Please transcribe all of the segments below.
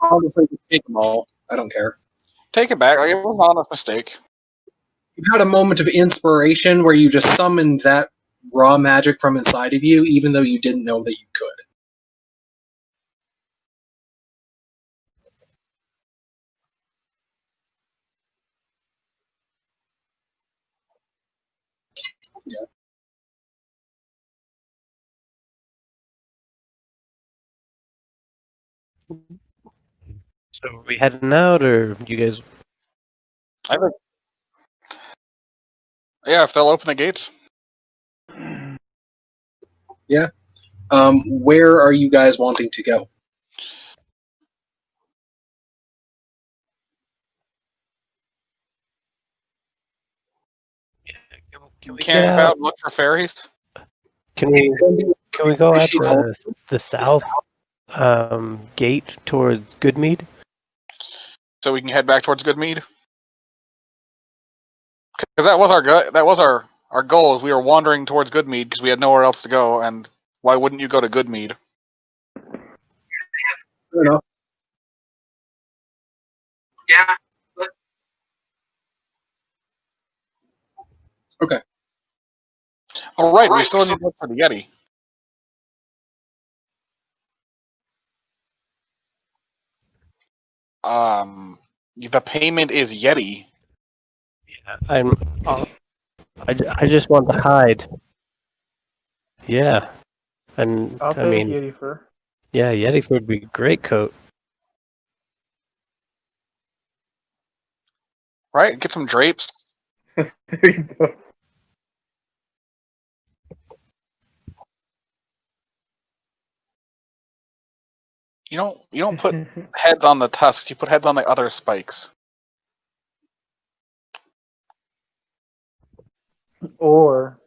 Honestly, just take them all. I don't care. Take it back. Like, it was an honest mistake. You had a moment of inspiration where you just summoned that raw magic from inside of you, even though you didn't know that you could. Yeah. So are we heading out, or you guys? I think. Yeah, if they'll open the gates. Yeah. Where are you guys wanting to go? Can we Camp get out and look for fairies? Can we go at She the south gate towards Goodmead? So we can head back towards Goodmead? Because that was our goal, is we were wandering towards Goodmead because we had nowhere else to go, and why wouldn't you go to Goodmead? Fair enough. Yeah. Okay. All right, we still need to look for the Yeti. The payment is Yeti. Yeah, I just want the hide. Yeah, and I'll I take mean, Yeti fur. yeah, Yeti fur would be a great coat. Right? Get some drapes. There you go. You don't put heads on the tusks, you put heads on the other spikes. Or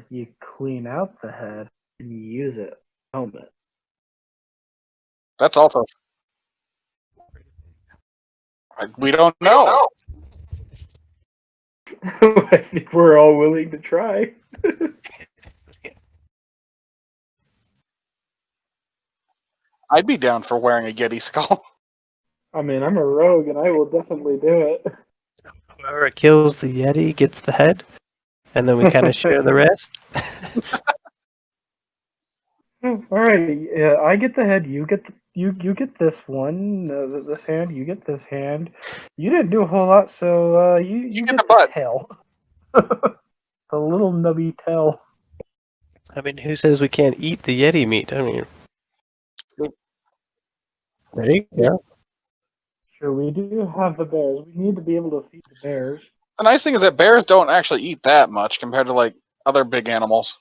you clean out the head and you use it helmet. That's also... We don't know. I think we're all willing to try. I'd be down for wearing a Yeti skull. I mean, I'm a rogue and I will definitely do it. Whoever kills the Yeti gets the head, and then we kind of share the rest. Alright, yeah, I get the head. You get you get this one. This hand. You get this hand. You didn't do a whole lot, so you get the butt. tail. The little nubby tail. I mean, who says we can't eat the Yeti meat? I mean, there you go. Sure, we do have the bears. We need to be able to feed the bears. The nice thing is that bears don't actually eat that much compared to like other big animals.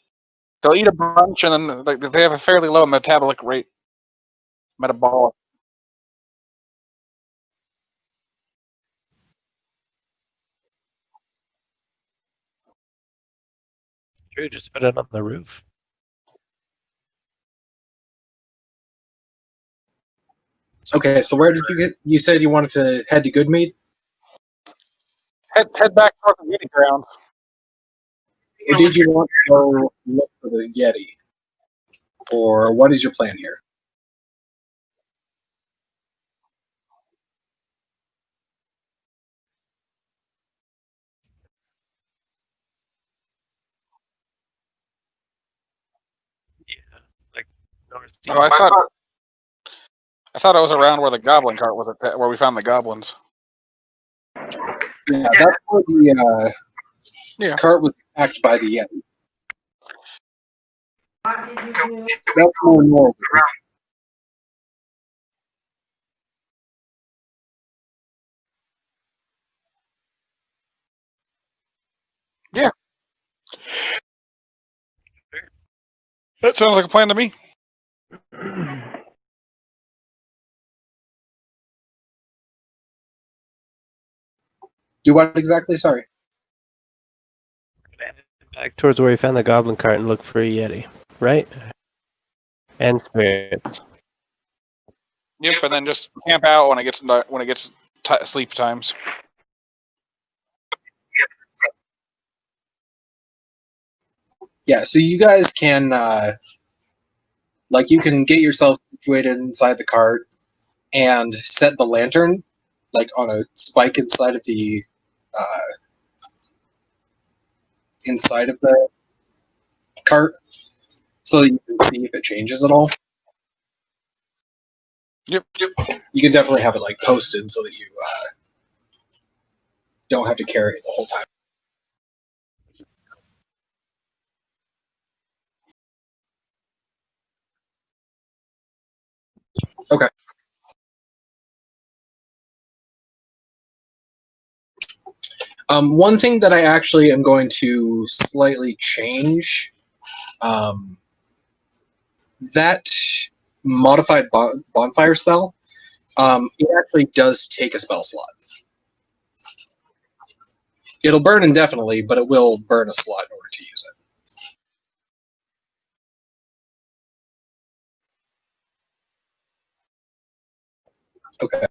They'll eat a bunch and then they have a fairly low metabolic rate. Metabolic. True, just put it on the roof. Okay, so where did you get? You said you wanted to head to Goodmead? Head back towards the Yeti ground. Or did you want to go look for the Yeti? Or what is your plan here? Yeah, like northeast. Oh, I thought it was around where the goblin cart was, where we found the goblins. Yeah, that's where the cart was attacked by the Yeti. That's more normal. Yeah. That sounds like a plan to me. Do what exactly? Sorry. Back towards where we found the goblin cart and look for a Yeti, right? And spirits. Yep, and then just camp out when it gets sleep times. Yeah, so you guys can, you can get yourself situated inside the cart. and set the lantern like on a spike inside of the cart, so that you can see if it changes at all. Yep. You can definitely have it like posted so that you don't have to carry it the whole time. Okay. One thing that I actually am going to slightly change, that modified bonfire spell, it actually does take a spell slot. It'll burn indefinitely, but it will burn a slot in order to use it. Okay.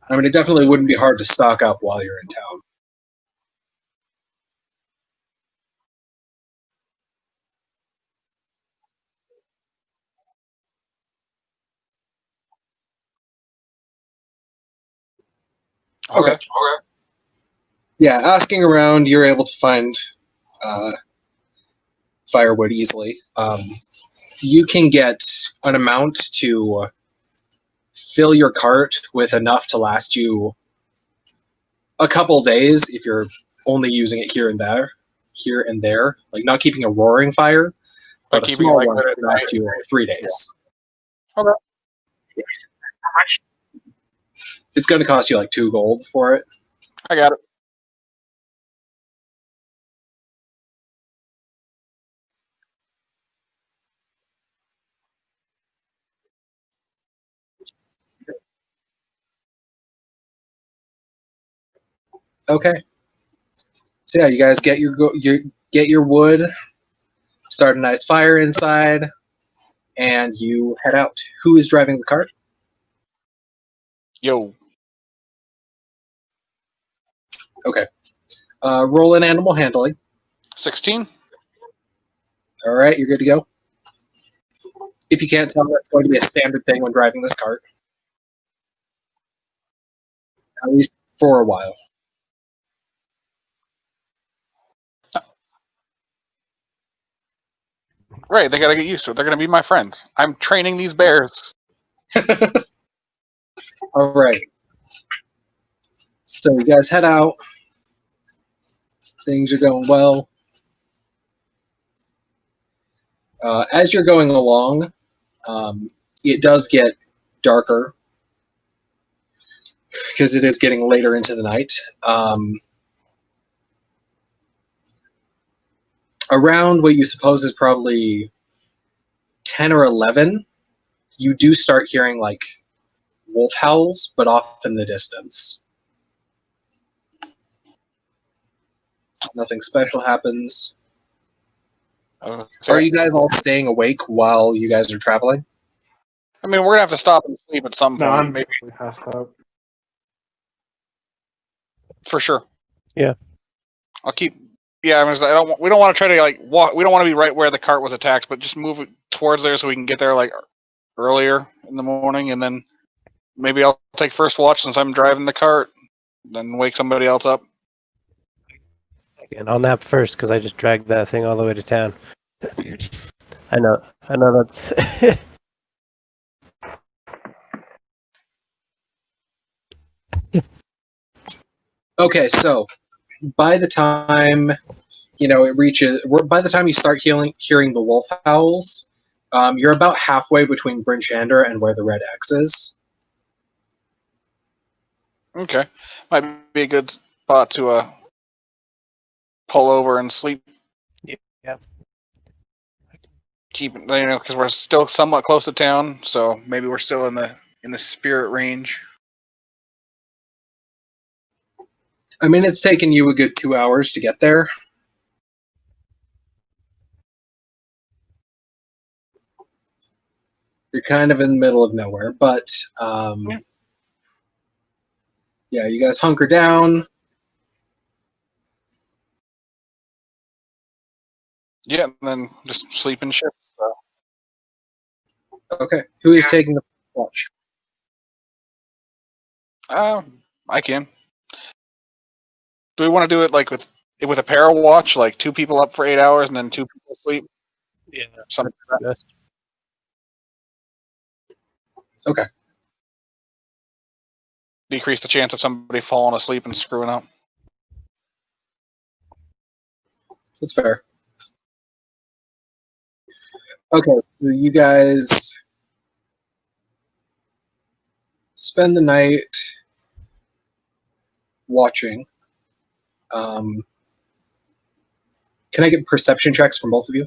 I mean, it definitely wouldn't be hard to stock up while you're in town. Okay. Yeah, asking around, you're able to find firewood easily. You can get an amount to fill your cart with enough to last you a couple days if you're only using it here and there, like not keeping a roaring fire, By but a keeping it small like one that to at night. last you 3 days. Okay. It's going to cost you like 2 gold for it. I got it. Okay. So yeah, you guys get your wood, start a nice fire inside, and you head out. Who is driving the cart? Yo. Okay. Roll in animal handling. 16? All right, you're good to go. If you can't tell, that's going to be a standard thing when driving this cart, at least for a while. Right, they gotta get used to it. They're gonna be my friends. I'm training these bears. All right. So you guys head out. Things are going well. As you're going along, it does get darker because it is getting later into the night. Around what you suppose is probably 10 or 11, you do start hearing like wolf howls, but off in the distance. Nothing special happens. So, Are you guys all staying awake while you guys are traveling? I mean, we're gonna have to stop and sleep at some No, point, I'm maybe passed out. for sure. Yeah. I'll keep. Yeah, I mean, we don't want to try to like walk. We don't want to be right where the cart was attacked, but just move it towards there so we can get there like earlier in the morning, and then maybe I'll take first watch since I'm driving the cart, then wake somebody else up. And I'll nap first because I just dragged that thing all the way to town. I know that's. Okay, so by the time it reaches, by the time you start hearing the wolf howls, you're about halfway between Bryn Shander and where the red X is. Okay, might be a good spot to pull over and sleep. Yeah. Keep because we're still somewhat close to town, so maybe we're still in the spirit range. I mean, it's taken you a good 2 hours to get there. You're kind of in the middle of nowhere, but yeah, you guys hunker down. Yeah, and then just sleep in shifts. So. Okay. Who is taking the watch? I can. Do we want to do it like with a pair watch, like 2 people up for 8 hours and then 2 people sleep? Yeah. Something like that. Okay. Decrease the chance of somebody falling asleep and screwing up. That's fair. Okay, so you guys spend the night watching. Can I get perception checks from both of you?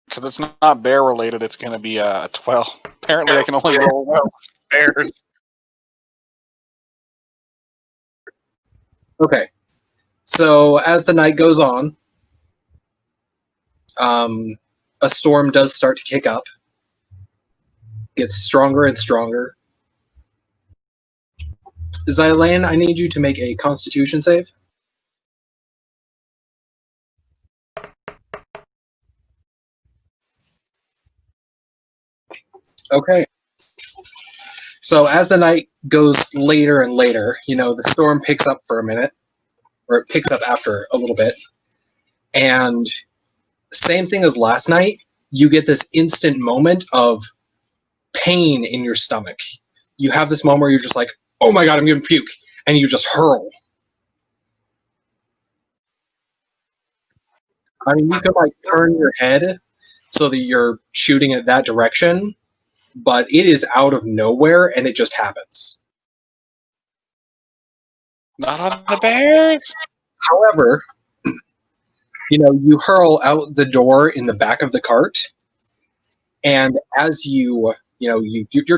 Because it's not bear related, it's going to be a 12. Apparently, I can only roll well with bears. Okay. So as the night goes on, a storm does start to kick up. Gets stronger and stronger. Zylane, I need you to make a Constitution save. Okay. So as the night goes later and later, the storm picks up for a minute, or it picks up after a little bit, and same thing as last night, you get this instant moment of pain in your stomach. You have this moment where you're just like, oh my god, I'm gonna puke, and you just hurl. I mean, you can like turn your head so that you're shooting it that direction, but it is out of nowhere and it just happens. Not on the bears! However, you hurl out the door in the back of the cart, and as you're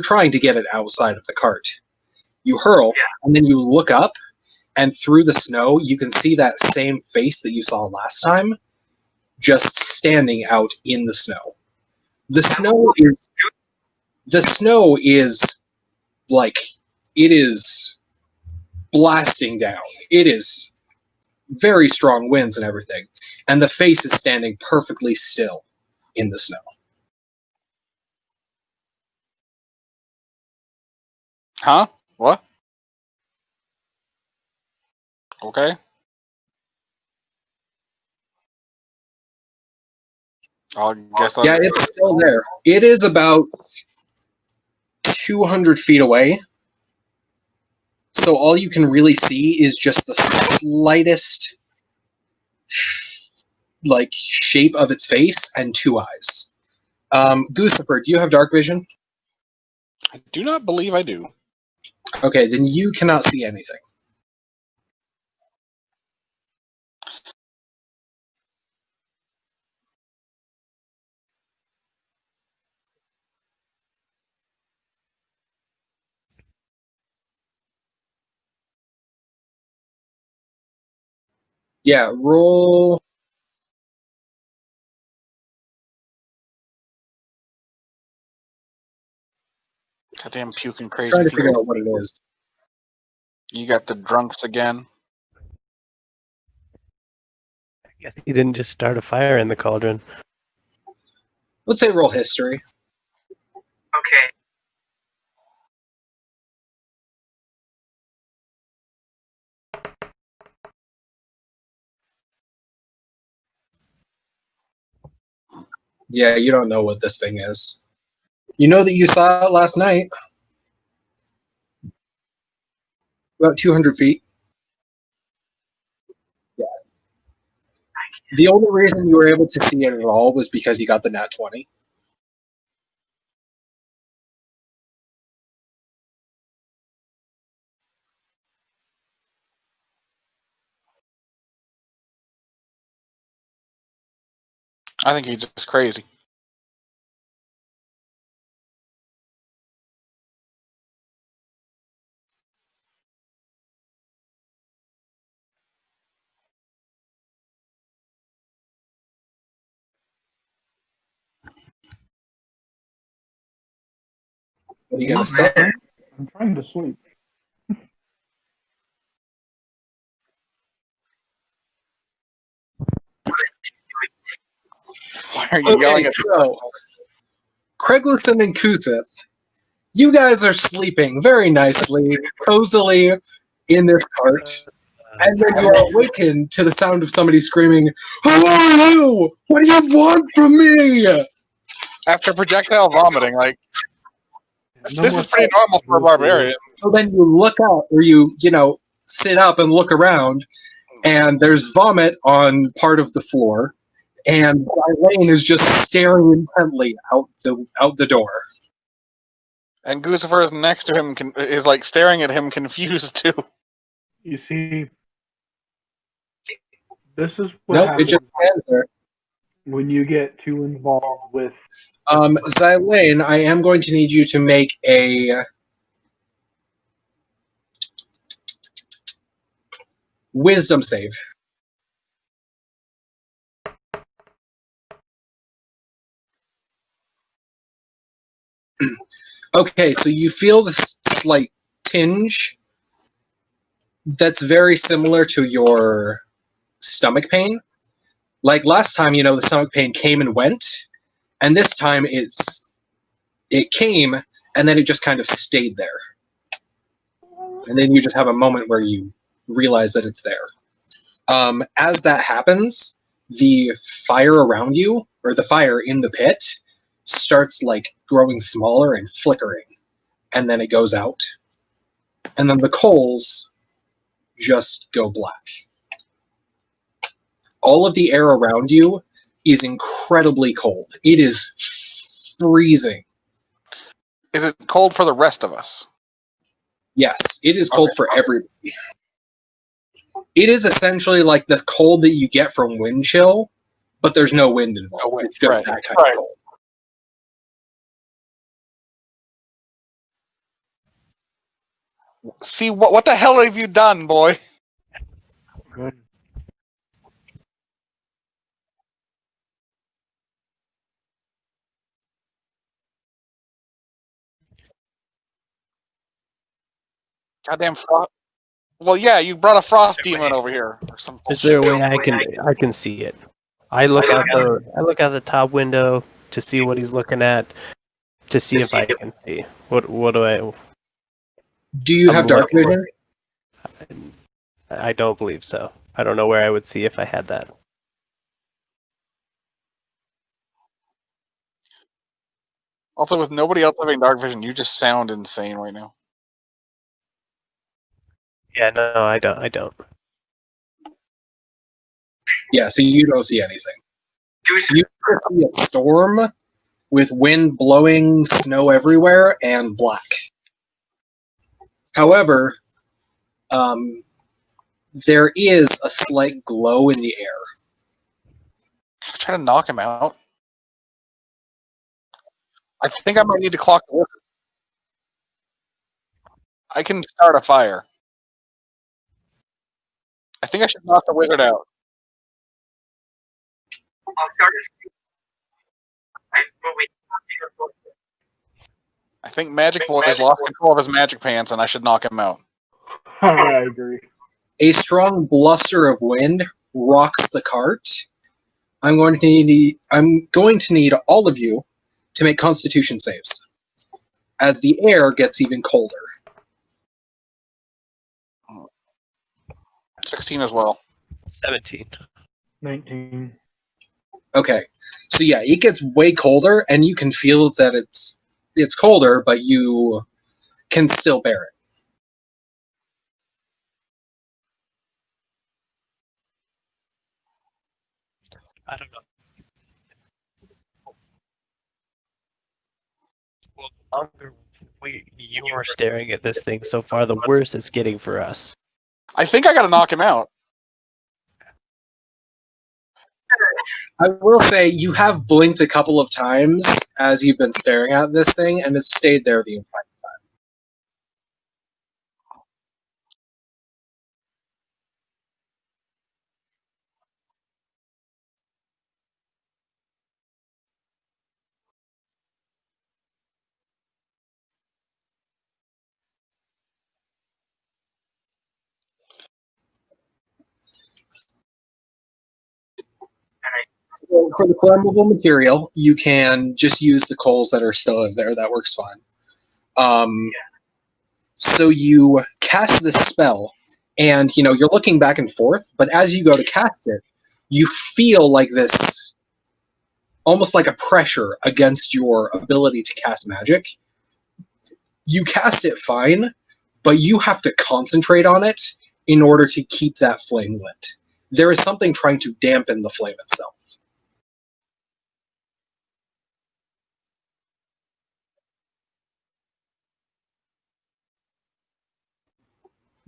trying to get it outside of the cart. You hurl, and then you look up, and through the snow, you can see that same face that you saw last time, just standing out in the snow. The snow is like, it is blasting down. It is very strong winds and everything, and the face is standing perfectly still in the snow. Huh? What? Okay. I guess I'll Yeah, it's still there. It is about 200 feet away. So all you can really see is just the slightest shape of its face and 2 eyes. Gucifer, do you have dark vision? I do not believe I do. Okay, then you cannot see anything. Yeah, roll. Goddamn puking crazy Trying to people. figure out what it is. You got the drunks again. I guess he didn't just start a fire in the cauldron. Let's say roll history. Okay. Yeah, you don't know what this thing is. You know that you saw it last night. About 200 feet. Yeah. The only reason you were able to see it at all was because you got the nat 20. I think he's just crazy. What are you going to say? I'm trying to sleep. Why are you yelling Okay, at so Craiglison and Kusith, you guys are sleeping very nicely, cozily in this cart, and then you are awakened to the sound of somebody screaming, "Who are you? What do you want from me?" after projectile vomiting? Like, No this more is pretty normal for a barbarian. So then you look out, or you sit up and look around, and there's vomit on part of the floor, and Zylane is just staring intently out the door. And Guccifer is next to him, is like staring at him, confused too. You see, this is what Nope, it happens just stands there. when you get too involved with. Zylane, I am going to need you to make a wisdom save. Okay, so you feel this slight tinge that's very similar to your stomach pain. Like last time, the stomach pain came and went, and this time it came and then it just kind of stayed there. And then you just have a moment where you realize that it's there. As that happens, the fire around you, or the fire in the pit, starts like growing smaller and flickering, and then it goes out. And then the coals just go black. All of the air around you is incredibly cold. It is freezing. Is it cold for the rest of us? Yes, it is cold for everybody. It is essentially like the cold that you get from wind chill, but there's no wind involved. No wind, It's just right, that kind right. of cold. See, what the hell have you done, boy? Good. Goddamn frost. Well, yeah, you brought a frost demon over here or some Is there bullshit. a way I can see it? I look out the top window to see what he's looking at, to see if I can see. What do I? Do you I'm have dark looking. vision? I don't believe so. I don't know where I would see if I had that. Also, with nobody else having dark vision, you just sound insane right now. Yeah, no, I don't. Yeah, so you don't see anything. You see a storm with wind blowing, snow everywhere, and black. However, there is a slight glow in the air. Can I try to knock him out? I think I might need to clock the wizard. I can start a fire. I think I should knock the wizard out. I'll start a but wait. I think Magic Boy has lost control of his magic pants, and I should knock him out. I agree. A strong bluster of wind rocks the cart. I'm going to need all of you to make Constitution saves, as the air gets even colder. 16 as well. 17. 19. Okay, so yeah, it gets way colder, and you can feel that it's colder, but you can still bear it. I don't know. Well, the longer you're staring at this thing so far, the worse it's getting for us. I think I gotta knock him out. I will say you have blinked a couple of times as you've been staring at this thing, and it's stayed there the entire So for the flammable material, you can just use the coals that are still in there. That works fine. So you cast this spell, and you're looking back and forth. But as you go to cast it, you feel like this, almost like a pressure against your ability to cast magic. You cast it fine, but you have to concentrate on it in order to keep that flame lit. There is something trying to dampen the flame itself.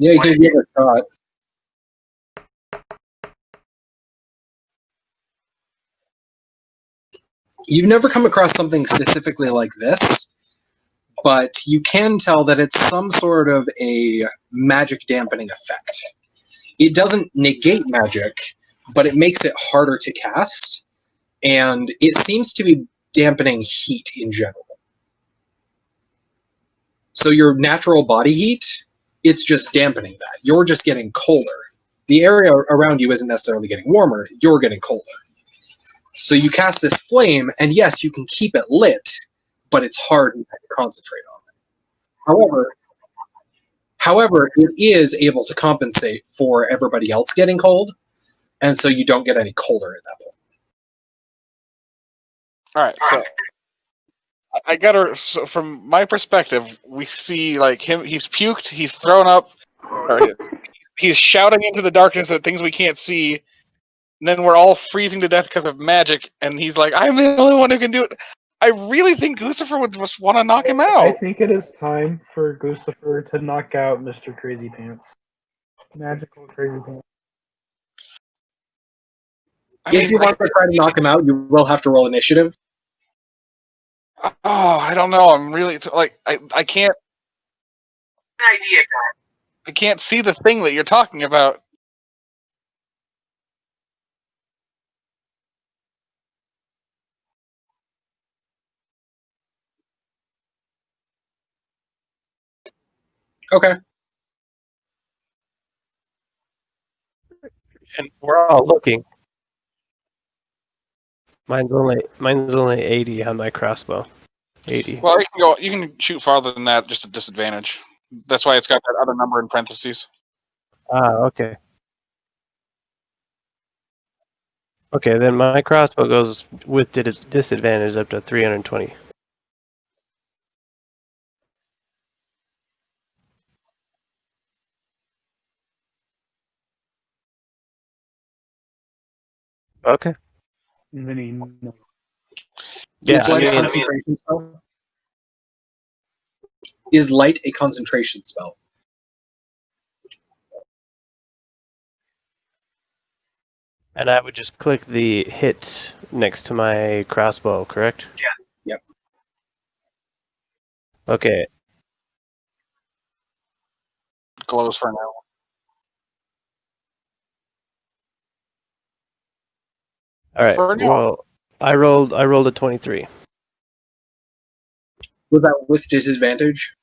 Yeah, you can give it a shot. You've never come across something specifically like this, but you can tell that it's some sort of a magic dampening effect. It doesn't negate magic, but it makes it harder to cast, and it seems to be dampening heat in general. So your natural body heat, it's just dampening that. You're just getting colder. The area around you isn't necessarily getting warmer, you're getting colder. So you cast this flame, and yes, you can keep it lit, but it's hard to concentrate on it. However, it is able to compensate for everybody else getting cold, and so you don't get any colder at that point. All right, so I got her. So from my perspective, we see like him. He's puked. He's thrown up. Or he's shouting into the darkness at things we can't see. And then we're all freezing to death because of magic. And he's like, "I'm the only one who can do it." I really think Guccifer would just want to knock him I out. think it is time for Guccifer to knock out Mr. Crazy Pants. Magical Crazy Pants. If you want to try to knock him out, you will have to roll initiative. Oh, I don't know. I'm really like I can't. Good idea, guys. I can't see the thing that you're talking about. Okay. And we're all looking. Mine's only 80 on my crossbow. 80. Well, you can go. You can shoot farther than that, just at disadvantage. That's why it's got that other number in parentheses. Ah, okay. Okay, then my crossbow goes with disadvantage up to 320. Okay. Mini. Yeah, Is light I a mean, concentration spell? Is light a concentration spell? and I would just click the hit next to my crossbow, correct? Yep. Okay. Glows for now. All right. For now. Well, I rolled a 23. Was that with disadvantage?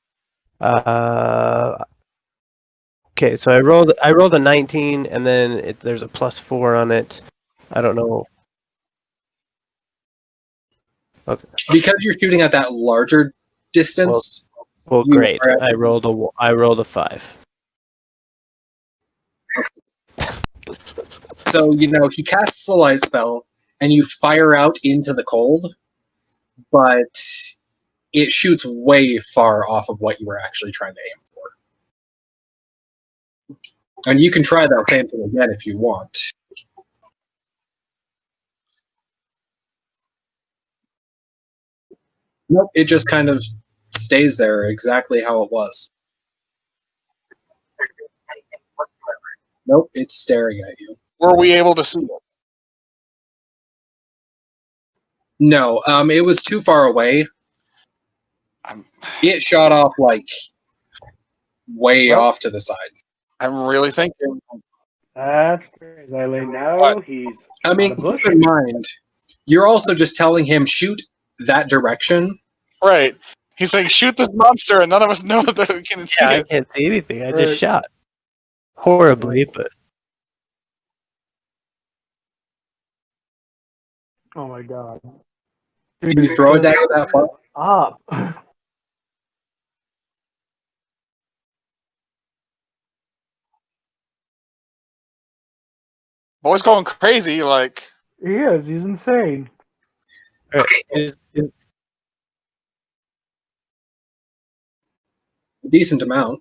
Okay, so I rolled a 19, and then there's a +4 on it. I don't know. Okay. Because you're shooting at that larger distance. Well, You great. are at- I rolled a 5. So he casts a light spell, and you fire out into the cold, but it shoots way far off of what you were actually trying to aim for. And you can try that same thing again if you want. Nope, it just kind of stays there exactly how it was. Nope, it's staring at you. Were we able to see it? No, it was too far away. It shot off like way off to the side. I'm really thinking. That's crazy. Zylane now What? he's. I mean, on a bush. keep in mind, you're also just telling him shoot that direction. Right. He's like, shoot this monster, and none of us know that we can see Yeah, I it. can't see anything. I Right. just shot horribly, but Oh my god. Can you throw a dagger that far? Up. Boy's going crazy. Like, He is. He's insane. Alright, A decent amount.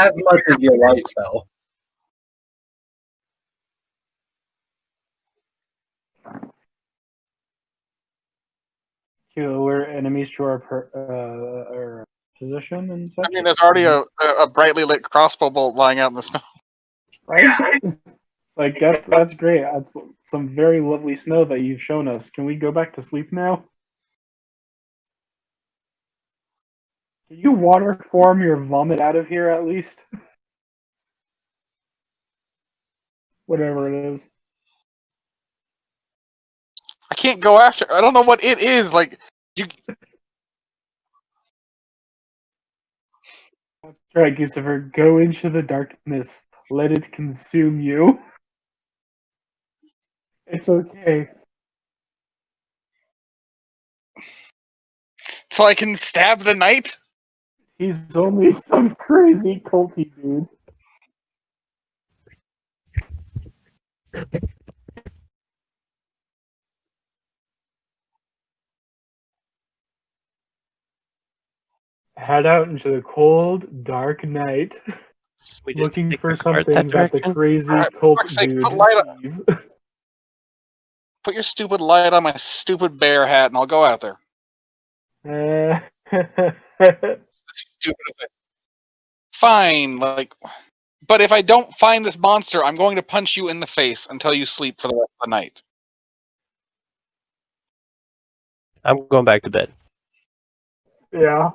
As much as your life spell. To alert enemies to our position and such. I mean, there's already a brightly lit crossbow bolt lying out in the snow. Right? Like that's great. That's some very lovely snow that you've shown us. Can we go back to sleep now? Can you water form your vomit out of here at least? Whatever it is. I can't go after. I don't know what it is. Like, you. That's right, Gustaver. Go into the darkness. Let it consume you. It's okay. So I can stab the knight? He's only some crazy culty dude. Head out into the cold, dark night, we just looking take for the cart something that the direction? crazy Alright, cult fuck's sake, dude put light on- sees. Put your stupid light on my stupid bear hat, and I'll go out there. Stupid thing. Fine, like, but if I don't find this monster, I'm going to punch you in the face until you sleep for the rest of the night. I'm going back to bed. Yeah.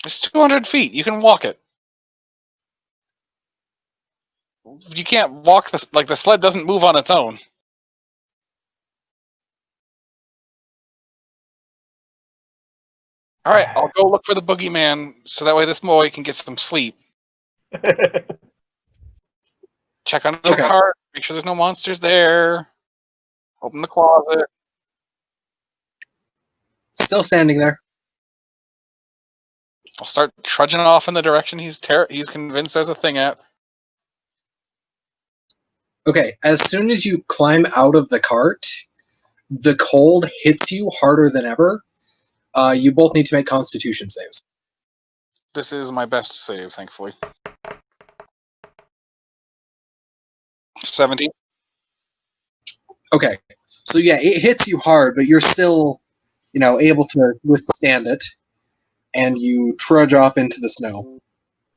It's 200 feet. You can walk it. You can't walk this. Like, the sled doesn't move on its own. All right, I'll go look for the boogeyman, so that way this boy can get some sleep. Check under the Okay. cart. Make sure there's no monsters there. Open the closet. Still standing there. I'll start trudging off in the direction he's convinced there's a thing at. Okay, as soon as you climb out of the cart, the cold hits you harder than ever. You both need to make Constitution saves. This is my best save, thankfully. 17. Okay, so yeah, it hits you hard, but you're still, able to withstand it, and you trudge off into the snow.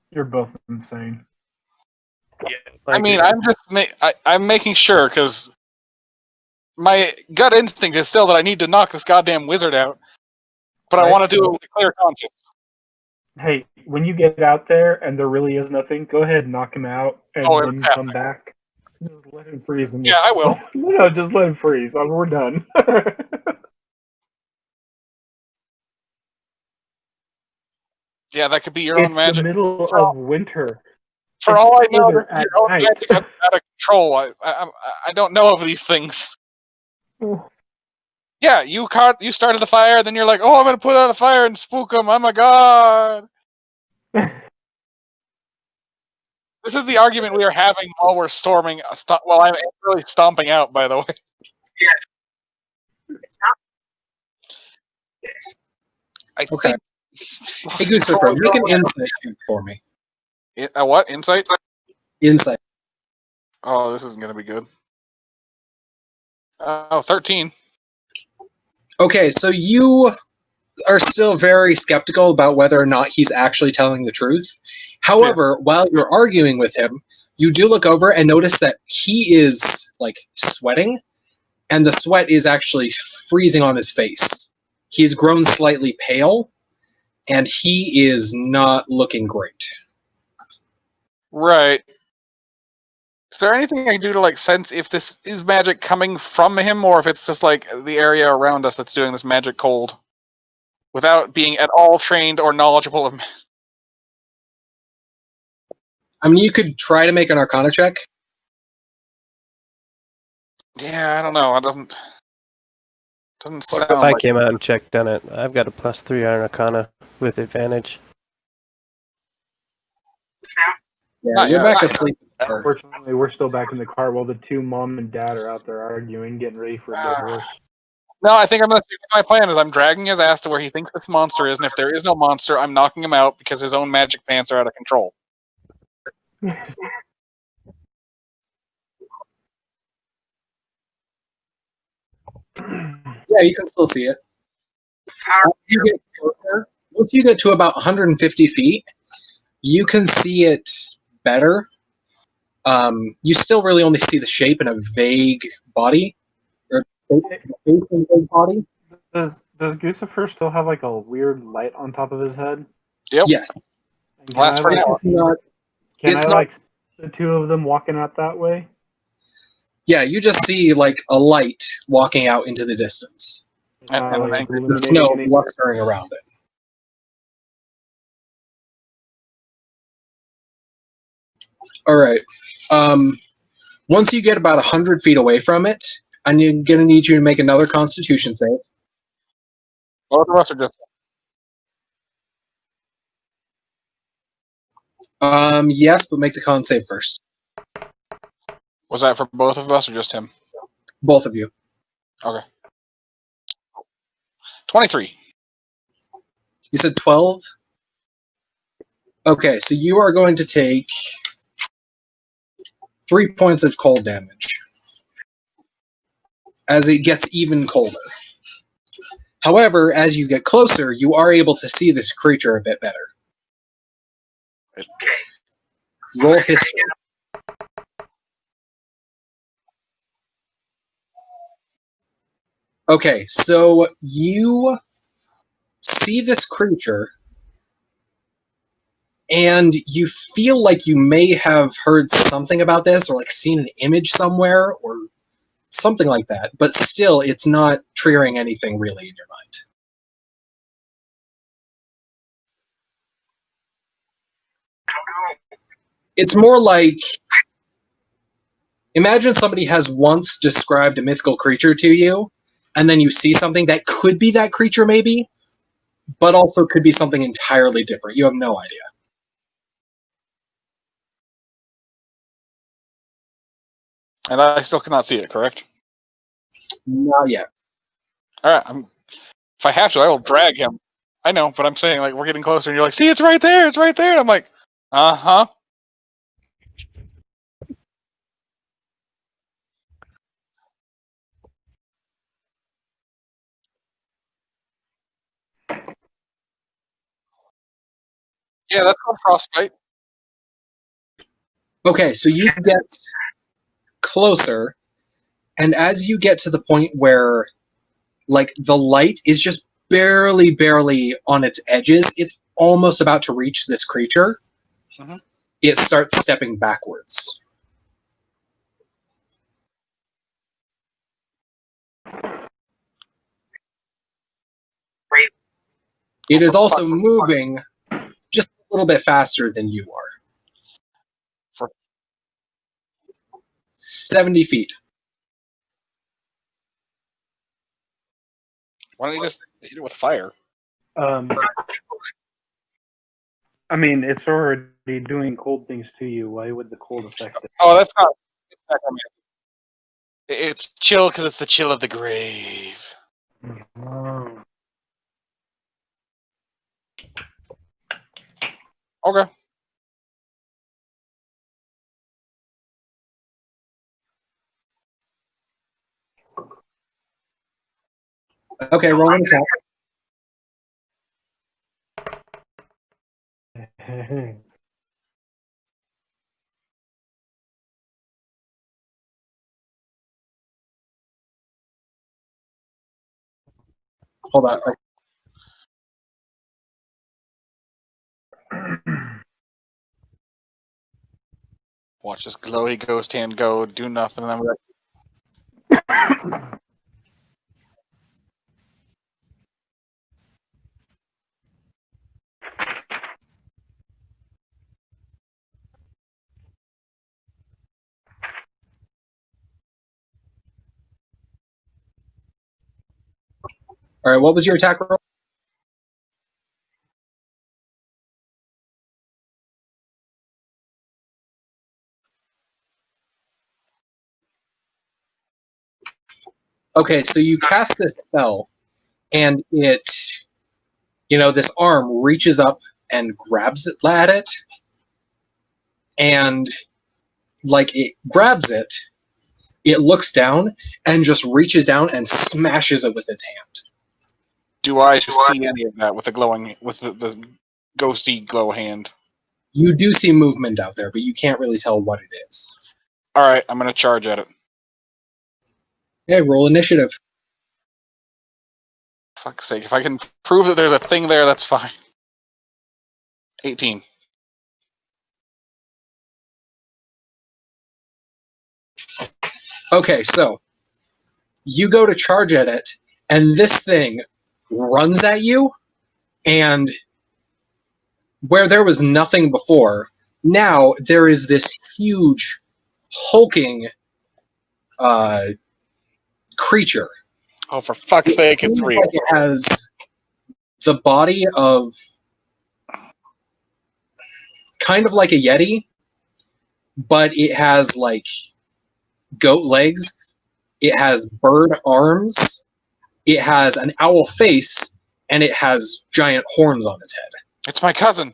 You're both insane. I mean, I'm just I'm making sure, because my gut instinct is still that I need to knock this goddamn wizard out, but I want to do it with a clear conscience. Hey, when you get out there and there really is nothing, go ahead and knock him out and then come back. Just let him freeze. Yeah, I will. No, just let him freeze. We're done. Yeah, that could be your own It's magic. the middle of winter. For all I know, Either that's at your own night. magic out of control. I don't know of these things. Yeah, you started the fire, then you're like, oh, I'm going to put out the fire and spook them. Oh my god. This is the argument we are having while we're storming. While I'm really stomping out, by the way. I Okay. think. Hey, Gustaver, make an insight check for me. What? Insight? Insight. Oh, this isn't going to be good. 13. Okay, so you are still very skeptical about whether or not he's actually telling the truth. However, while you're arguing with him, you do look over and notice that he is, sweating, and the sweat is actually freezing on his face. He's grown slightly pale, and he is not looking great. Right. Is there anything I can do to sense if this is magic coming from him, or if it's just the area around us that's doing this magic cold, without being at all trained or knowledgeable of? I mean, you could try to make an Arcana check. Yeah, I don't know. It doesn't What sound if I like. came out and checked on it? I've got a +3 on Arcana with advantage. Yeah, Not you're yet. back asleep. Sure. Unfortunately, we're still back in the car while the two mom and dad are out there arguing, getting ready for a divorce. No, I think I'm gonna. My plan is I'm dragging his ass to where he thinks this monster is, and if there is no monster, I'm knocking him out because his own magic pants are out of control. Yeah, you can still see it. Once you get to about 150 feet, you can see it better. You still really only see the shape in a vague body, or face in a vague body. Does Guccifer still have like a weird light on top of his head? Yep. Yes, And can Last I for like now. it's not. can it's I not- like see the two of them walking out that way? Yeah, you just see like a light walking out into the distance. It's And- not and like an angry- There's illuminating no anything. blustering around it. All right. Once you get about 100 feet away from it, I'm going to need you to make another Constitution save. Both of us are just. Yes, but make the con save first. Was that for both of us or just him? Both of you. Okay. 23. You said 12? Okay, so you are going to take 3 points of cold damage as it gets even colder. However, as you get closer, you are able to see this creature a bit better. Roll history. Okay, so you see this creature, and you feel like you may have heard something about this, or like seen an image somewhere, or something like that. But still, it's not triggering anything really in your mind. It's more like, imagine somebody has once described a mythical creature to you, and then you see something that could be that creature, maybe, but also could be something entirely different. You have no idea. And I still cannot see it, correct? Not yet. Alright, if I have to, I will drag him. I know, but I'm saying, like, we're getting closer, and you're like, see, it's right there, it's right there. And I'm like, uh-huh. Yeah, that's called frostbite. Okay, so you get closer, and as you get to the point where, like, the light is just barely on its edges, it's almost about to reach this creature. Mhm. It starts stepping backwards. It is also moving just a little bit faster than you are. 70 feet. Why don't you just hit it with fire? I mean, it's already doing cold things to you. Why would the cold affect it? Oh, that's not. It's not gonna It's chill because it's the chill of the grave. Oh. Okay. Okay, roll an attack. Hold on. Watch this glowy ghost hand go, do nothing, and I'm like, All right, what was your attack roll? Okay, so you cast this spell, and it, this arm reaches up and grabs it at it, and like it grabs it, it looks down and just reaches down and smashes it with its hand. Do I see any of that with the ghosty glow hand? You do see movement out there, but you can't really tell what it is. All right, I'm going to charge at it. Okay, roll initiative. Fuck's sake. If I can prove that there's a thing there, that's fine. 18. Okay, so you go to charge at it, and this thing runs at you, and where there was nothing before, now there is this huge, hulking creature. Oh, for fuck's sake, it's seems real. like it has the body of kind of like a yeti, but it has like goat legs, it has bird arms, it has an owl face, and it has giant horns on its head. It's my cousin.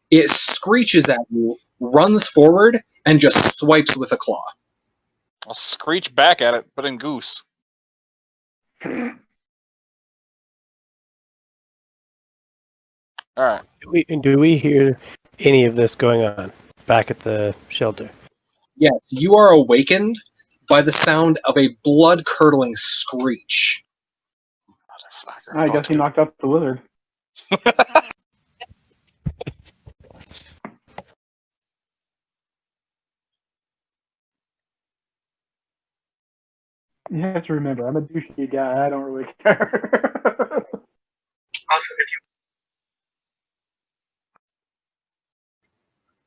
It screeches at you, runs forward, and just swipes with a claw. I'll screech back at it, but in goose. All right. Do we hear any of this going on back at the shelter? Yes, you are awakened by the sound of a blood-curdling screech. Motherfucker. I guess he knocked out the wizard. You have to remember, I'm a douchey guy. I don't really care. Also, if you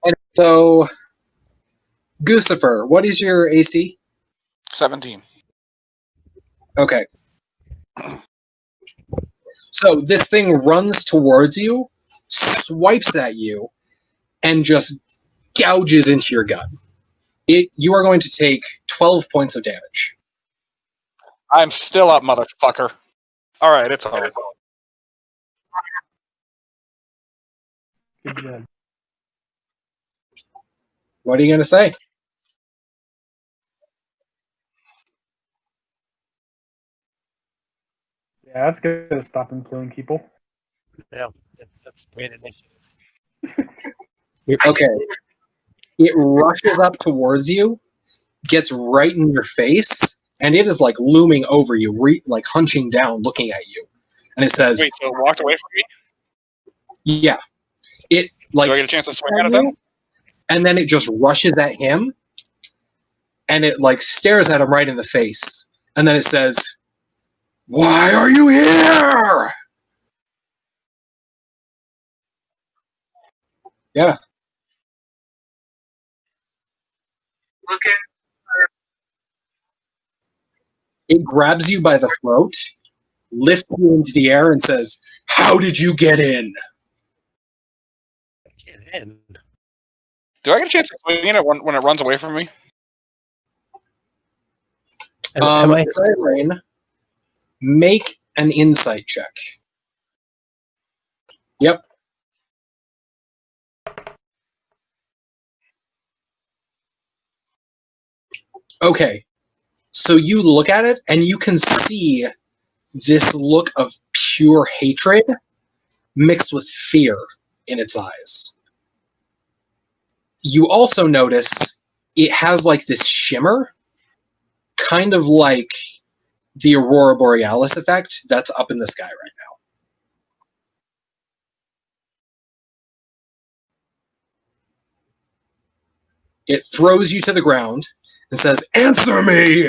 And so, Gucifer, what is your AC? 17. Okay. So this thing runs towards you, swipes at you, and just gouges into your gut. You are going to take 12 points of damage. I'm still up, motherfucker. All right, it's all right. Good job. What are you going to say? Yeah, that's good to stop him killing people. Yeah, that's great initiative. Okay. It rushes up towards you, gets right in your face, and it is like looming over you, like hunching down, looking at you. And it says, Wait, so it walked away from me? yeah. It like Do I get a chance to swing at it you, then? and then it just rushes at him, and it like stares at him right in the face. And then it says, "Why are you here?" Yeah. look at It grabs you by the throat, lifts you into the air, and says, "How did you get in?" Get in. Do I get a chance to swing at it when it runs away from me? Am I? Zylane, make an insight check. Yep. Okay. So you look at it, and you can see this look of pure hatred mixed with fear in its eyes. You also notice it has like this shimmer, kind of like the Aurora Borealis effect that's up in the sky right now. It throws you to the ground and says, "Answer me!"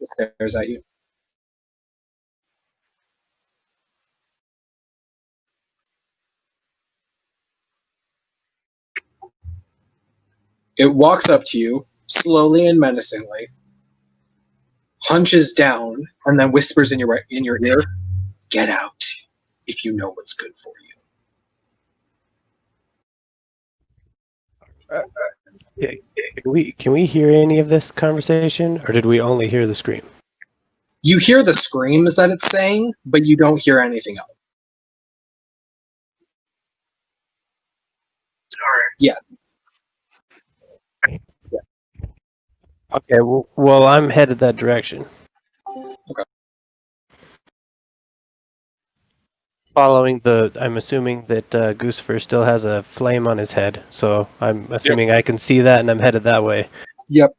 Just stares at you. It walks up to you, slowly and menacingly, hunches down, and then whispers in your ear, "Get out, if you know what's good for you." Okay. Can we hear any of this conversation, or did we only hear the scream? You hear the screams that it's saying, but you don't hear anything else. Sorry. Yeah. Okay. Well, I'm headed that direction. Okay. Following I'm assuming that Goosifer still has a flame on his head, so I'm assuming I can see that, and I'm headed that way. Yep.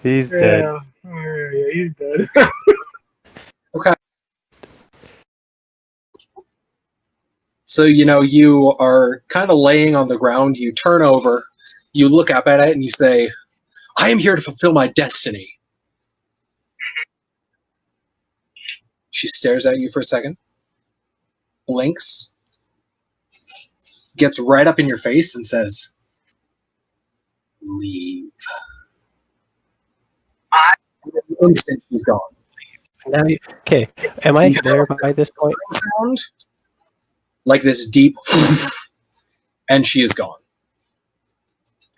He's dead. Yeah, he's dead. Okay. So, you are kind of laying on the ground. You turn over, you look up at it, and you say, "I am here to fulfill my destiny." She stares at you for a second, blinks, gets right up in your face, and says, "Leave." In an instant, she's gone. Now, okay. Am I there by this point? Sound like this deep, and she is gone.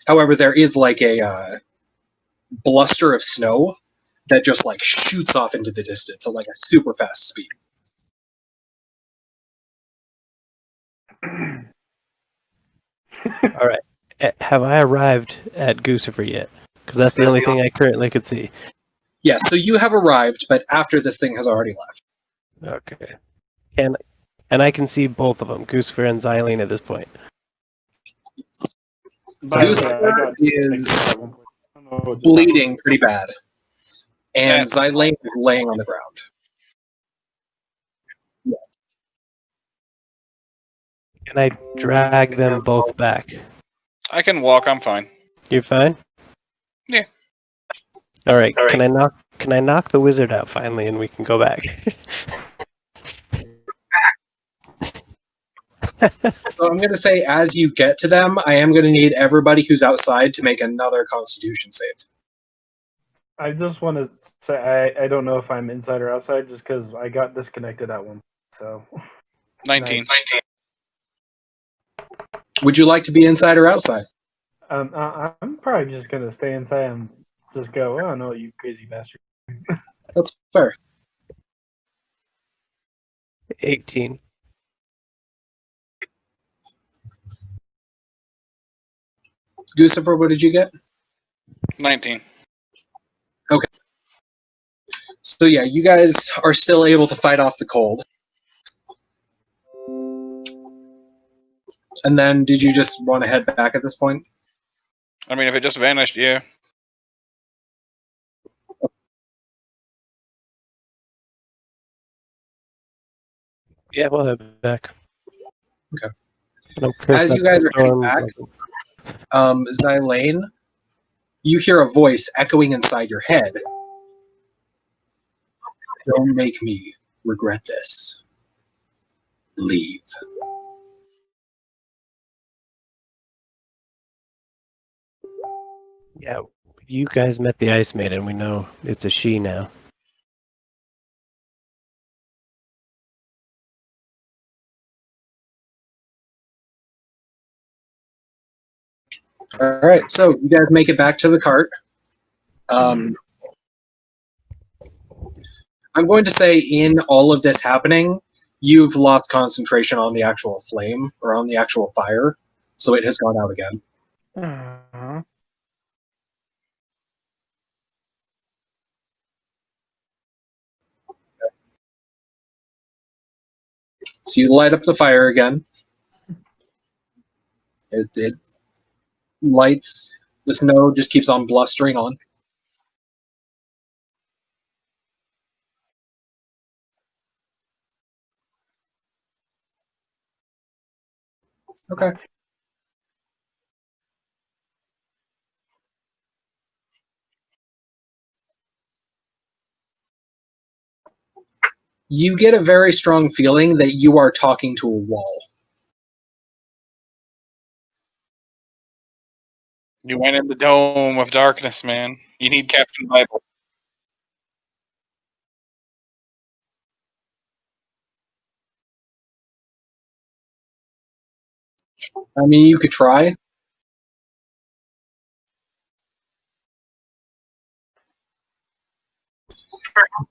However, there is like a bluster of snow that just like shoots off into the distance at like a super fast speed. All right. Have I arrived at Goosifer yet? Because that's the only thing I currently could see. Yes, so you have arrived, but after this thing has already left. Okay. And I can see both of them, Goosifer and Zylane, at this point. By the way, Goosifer I got is at one point. I don't know what just bleeding pretty bad, and Yeah. Zylane is laying on the ground. Yes. Can I drag them both back? I can walk. I'm fine. You're fine? Yeah. All right. Can I knock the wizard out finally, and we can go back? So I'm going to say, as you get to them, I am going to need everybody who's outside to make another Constitution save. I just want to say I don't know if I'm inside or outside just because I got disconnected at one. So 19. Would you like to be inside or outside? I'm probably just gonna stay inside and just go. Oh no, you crazy bastard! That's fair. 18. Gustafer, what did you get? 19. So yeah, you guys are still able to fight off the cold. And then, did you just want to head back at this point? I mean, if it just vanished, yeah. Yeah, we'll head back. Okay. But I'm curious As you about guys the are heading storm. back, Zylane, you hear a voice echoing inside your head. "Don't make me regret this. Leave." Yeah, you guys met the Ice Maiden. We know it's a she now. All right, so you guys make it back to the cart. I'm going to say, in all of this happening, you've lost concentration on the actual flame or on the actual fire, so it has gone out again. Uh-huh. So you light up the fire again. It lights. The snow just keeps on blustering on. Okay. you get a very strong feeling that you are talking to a wall. You went in the dome of darkness, man. You need Captain Bible. I mean, you could try.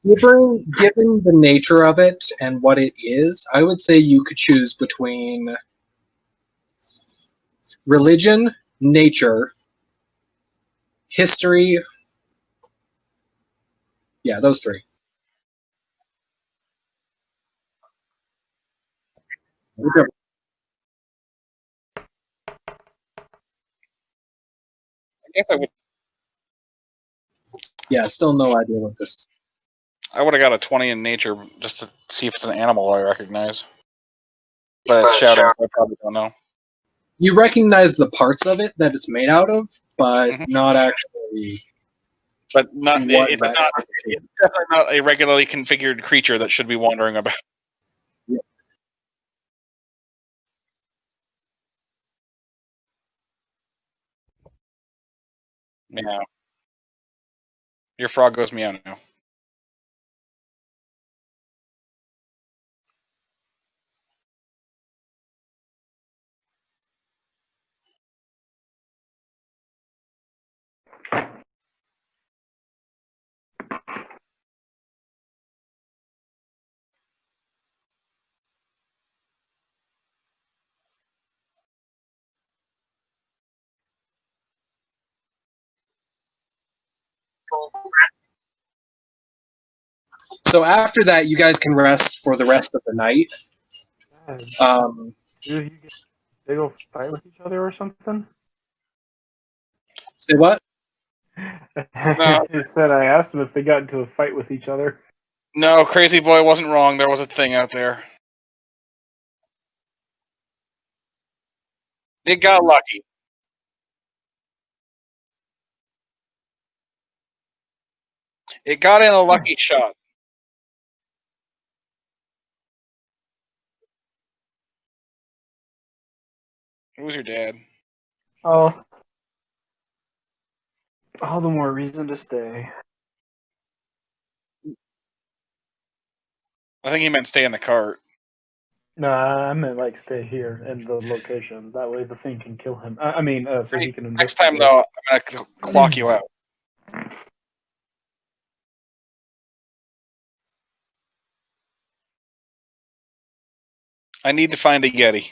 Given the nature of it and what it is, I would say you could choose between religion, nature, history. Yeah, those three. Whichever. I guess I would. Yeah, still no idea what this. I would have got a 20 in nature just to see if it's an animal I recognize. But it's shadow, so I probably don't know. You recognize the parts of it that it's made out of, but Mhm. not actually. But not What it's that- not it's definitely not a regularly configured creature that should be wandering about. Meow. Your frog goes meow now. So after that, you guys can rest for the rest of the night. They go fight with each other or something? Say what? He said I asked them if they got into a fight with each other. No, Crazy Boy wasn't wrong. There was a thing out there. It got lucky. It got in a lucky shot. It was your dad. Oh. All the more reason to stay. I think he meant stay in the cart. Nah, I meant like stay here in the location. That way the thing can kill him. So he can Next time, though, I'm going to clock you out. I need to find a Yeti.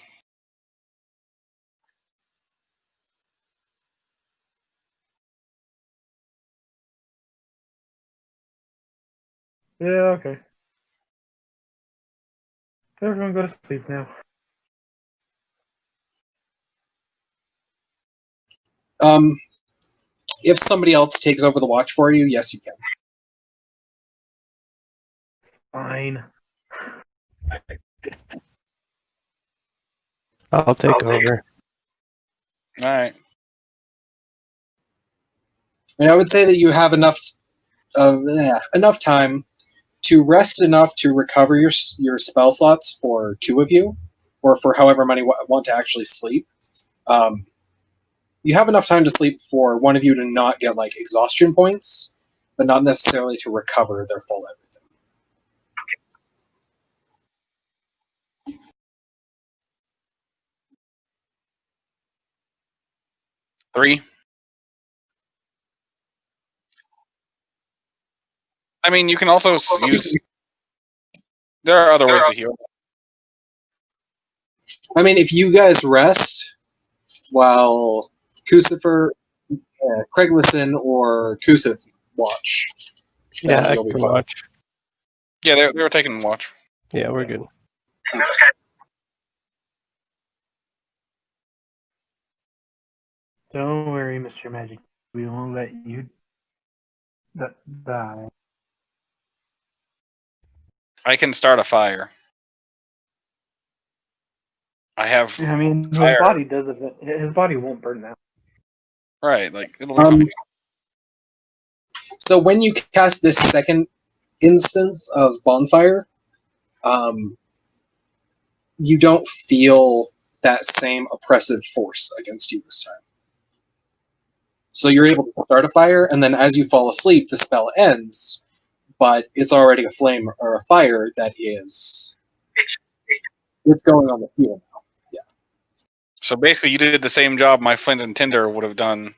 Yeah, okay. Everyone go to sleep now. If somebody else takes over the watch for you, yes, you can. Fine. I'll take over. All right. And I would say that you have enough time to rest enough to recover your spell slots for two of you, or for however many want to actually sleep. You have enough time to sleep for one of you to not get like exhaustion points, but not necessarily to recover their full everything. Three. I mean, you can also use. There are other ways to heal. I mean, if you guys rest while Kusifer, Craig Listen, or Kusith watch, Yeah, I you'll be can fine. watch. Yeah, they were taking watch. Yeah, we're good. Don't worry, Mr. Magic. We won't let you die. I can start a fire. I have I mean, his fire. body doesn't. His body won't burn now. Right, like it'll be fine. So when you cast this second instance of bonfire, you don't feel that same oppressive force against you this time. So you're able to start a fire, and then as you fall asleep, the spell ends, but it's already a flame or a fire that is it's going on the fuel now. So basically, you did the same job my flint and tinder would have done.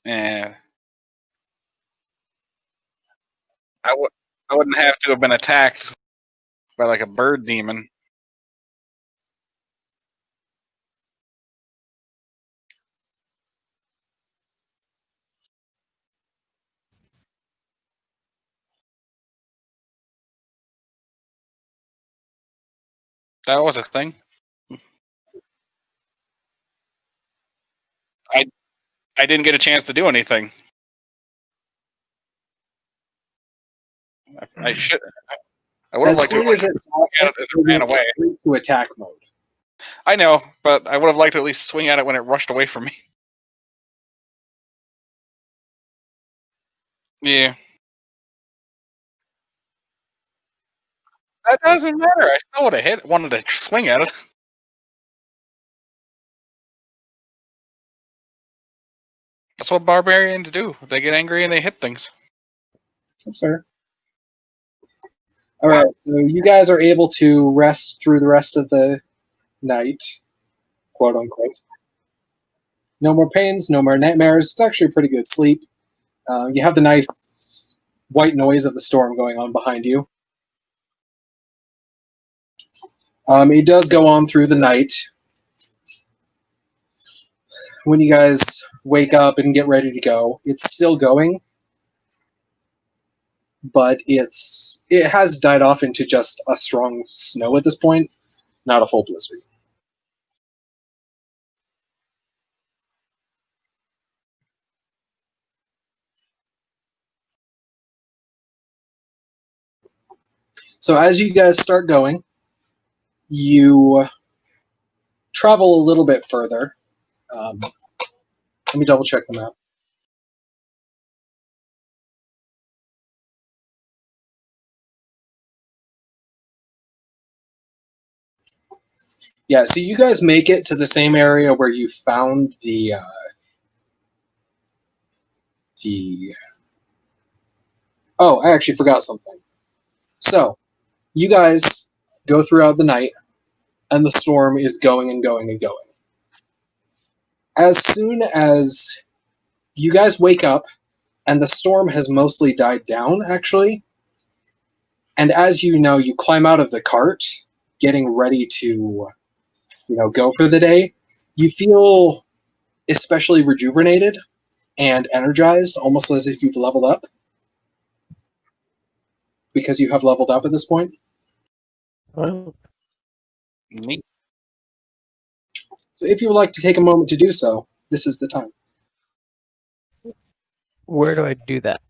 I wouldn't have to have been attacked by like a bird demon. That was a thing. I didn't get a chance to do anything. I should. I would have As liked to soon have as it swung at it as it ran away. straight to attack mode. I know, but I would have liked to at least swing at it when it rushed away from me. Yeah. That doesn't matter. I still would have wanted to swing at it. That's what barbarians do. They get angry and they hit things. That's fair. All right, so you guys are able to rest through the rest of the night, quote unquote. No more pains, no more nightmares. It's actually a pretty good sleep. You have the nice white noise of the storm going on behind you. It does go on through the night. When you guys wake up and get ready to go, it's still going, but it has died off into just a strong snow at this point, not a full blizzard. So as you guys start going, you travel a little bit further. Let me double check the map. Yeah, so you guys make it to the same area where you found the. Oh, I actually forgot something. So you guys go throughout the night, and the storm is going and going and going. As soon as you guys wake up, and the storm has mostly died down, actually. And as you know, you climb out of the cart, getting ready to, go for the day. You feel especially rejuvenated and energized, almost as if you've leveled up, because you have leveled up at this point. Well, Neat. So if you would like to take a moment to do so, this is the time. where do I do that?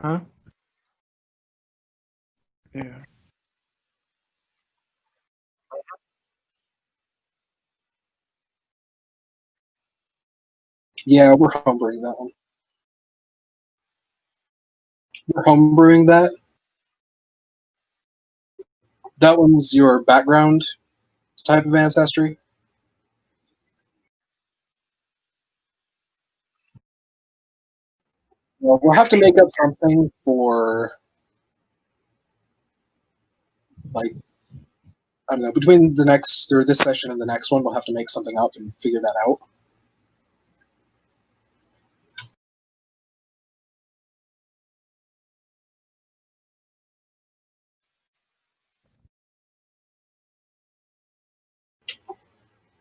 Huh? Yeah. Yeah, we're homebrewing that one. We're homebrewing that. That one's your background type of ancestry. Well, we'll have to make up something for, like, I don't know, between the next, or this session and the next one, we'll have to make something up and figure that out.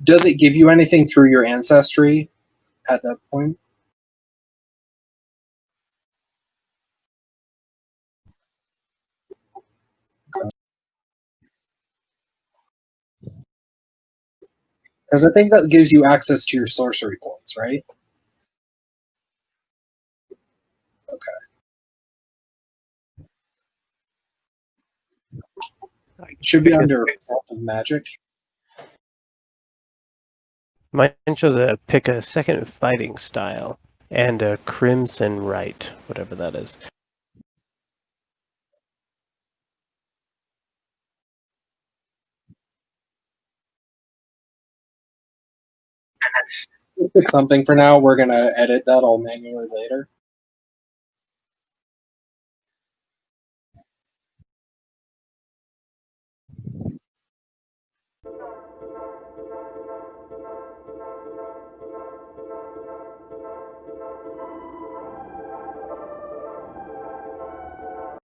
Does it give you anything through your ancestry at that point? Because I think that gives you access to your sorcery points, right? Should be under Fault of Magic. Mine shows a pick a second fighting style and a crimson right, whatever that is. We'll pick something for now. We're gonna edit that all manually later.